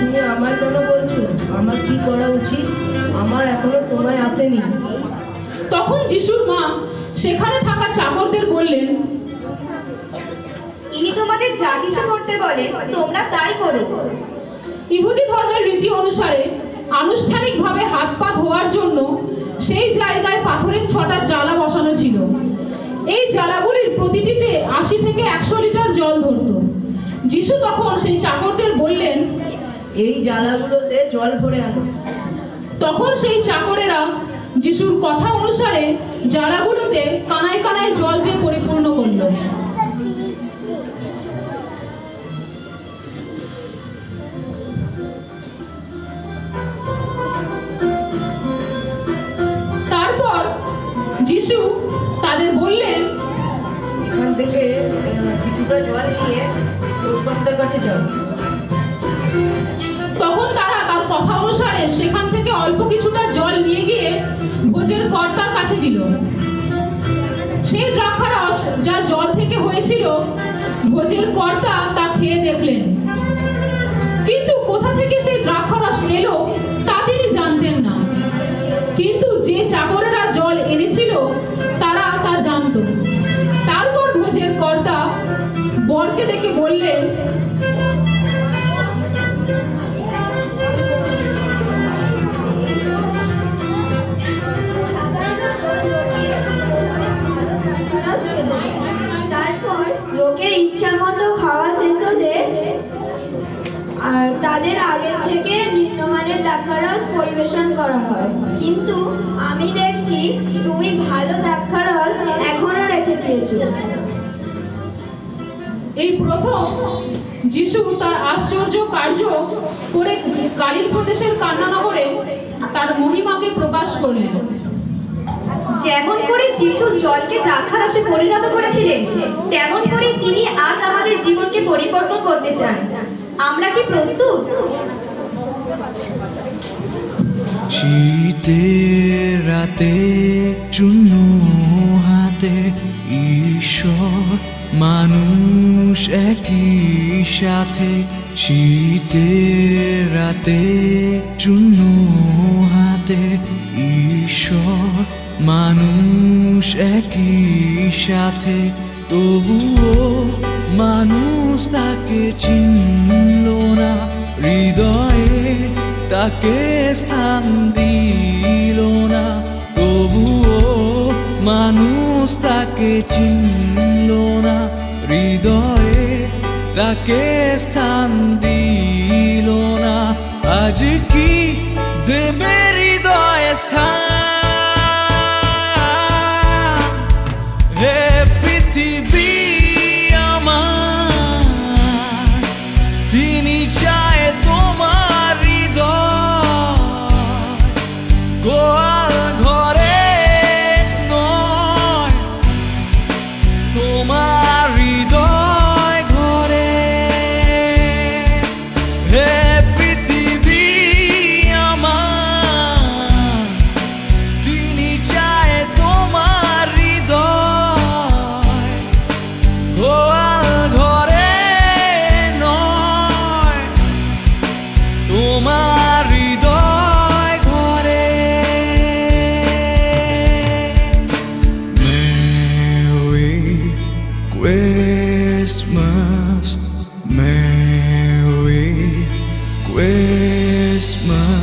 তুমি আমার কেন বলছো? আমার কি করা উচিত? আমার এখনো সময় আসেনি। তখন যিশুর মা সেখানে থাকা চাকরদের বললেন, ইনি তোমাদের যা কিছু করতে বলে তোমরা তাই করো। ইহুদি ধর্মের রীতি অনুসারে আনুষ্ঠানিকভাবে হাত পা ধোয়ার জন্য সেই জায়গায় পাথরের 6টা জ্বালা বসানো ছিল। এই জ্বালাগুলির প্রতিটিতে 80 থেকে 100 লিটার জল ধরত। যিশু তখন সেই চাকরদের বললেন, এই জ্বালাগুলোতে জল ভরে আনো। তখন সেই চাকরেরা যিশুর কথা অনুসারে জ্বালাগুলোতে কানায় কানায় জল দিয়ে পরিপূর্ণ করল। তারপর যিশু তাদের বললেন, এখান থেকে কিছুটা জল নিয়ে লোকদের কাছে যাও। তখন তারা তার কথা অনুসারে সেখান থেকে অল্প কিছুটা জল নিয়ে গিয়ে ভোজের কর্তার কাছে দিল। সেই দ্রাক্ষারস যা জল থেকে হয়েছিল, ভোজের কর্তা তা খেয়ে দেখলেন, কিন্তু কোথা থেকে সেই দ্রাক্ষারস এলো তা তিনি জানতেন না। কিন্তু যে চাকরেরা জল এনেছিল তারা তা জানত। তারপর ভোজের কর্তা বরকে ডেকে বললেন, তারপর লোকের ইচ্ছা মতো খাওয়া শেষ হলে তাদের আগে থেকে নিত্যমানের দ্রাক্ষারস পরিবেশন করা হয়। কিন্তু আমি দেখছি তুমি ভালো দ্রাক্ষারস এখনো রেখে দিয়েছো। এই প্রথম যিশু তার আশ্চর্য কার্য করে গালিল প্রদেশের কান্না নগরে তার মহিমাকে প্রকাশ করলেন। যেমন করে যিশু জলকে দ্রাক্ষারসে পরিণত করেছিলেন, তেমন করে তিনি আজ আমাদের জীবনকে পরিবর্তন করতে চান। আমরা কি প্রস্তুত? শীতের রাতে চূর্ণ হাতে ঈশ্বর মানুষ একই সাথে। শীতের রাতে চূর্ণ হাতে ঈশ্বর মানুষ একই সাথে। তবুও মানুষ তাকে চিনল না, হৃদয়ে তাকে স্থান দিল না। তবুও মানুষ তাকে চিনল না, হৃদয়ে তাকে স্থান দিল না। আজ কি দেবে হৃদয়ে স্থান? হে পৃথিবী আমার, তিনি চায় তোমার হৃদয়। গোয়াল ঘরে নয়, তোমার হৃদয় ঘরে। হে পৃথিবী আমার, তিনি চায় তোমার হৃদয়। গোয়াল ঘরে নয়, তোমার হৃদয় ঘরে। Merry Christmas, Merry Christmas.